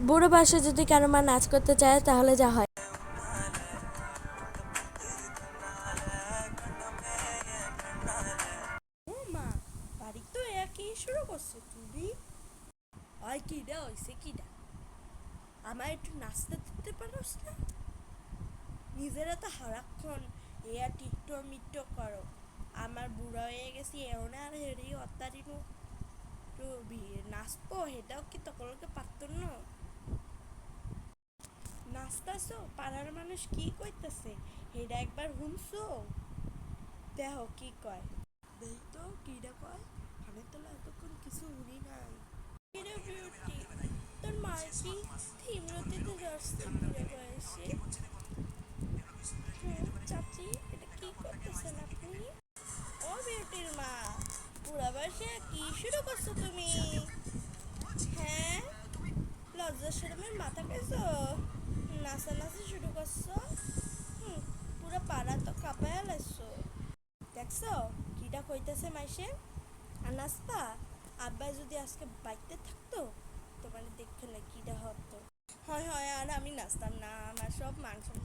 বুড়ো বয়সে যদি কারো মা নাচ করতে চায় তাহলে যা হয়। ও মা, বাড়ি তো একই শুরু করছো তুমি। ওই কিডা হইছে কিডা? আমার একটু নাস্তা দিতে পারোস না? নিজেরা তো সারাক্ষণ এয়া টিকটক মিটটক করো। আমার বুড়া হয়ে গেছি এমন আর হেরি অত্যারিনু তো নাচবো সেটাও কি তকলকে পারতো না? নাচতাছো পাড়ার মানুষ কি কইতাছে সেটা একবার শুনছো? দেহ কি কয় দেই তো কিডা কয়। আমি তো এতক্ষণ কিছু শুনি নাই। কিরে বিউটি, তোর মার কি থিমরতিতে ধরছে বুড়ে বয়সে? চাচি, এটা কি করতেছেন আপনি? ও বিউটির মা, বুড়া বয়সে কি শুরু করছো তুমি? হ্যাঁ, লজ্জা শরমের মাথা খাইছো? নাচানাচি শুরু করছো? হুম, পুরা পাড়া তো কাঁপায়া লাইছো। দেখছো কিটা কইতেছে মাইসে? আর নাচবা? আব্বাই যদি আজকে বাইতে থাকতো তোমার দেখে না কিটা হতো। হয় হয়, আর আমি নাচতাম না, আমার সব মান সম্মান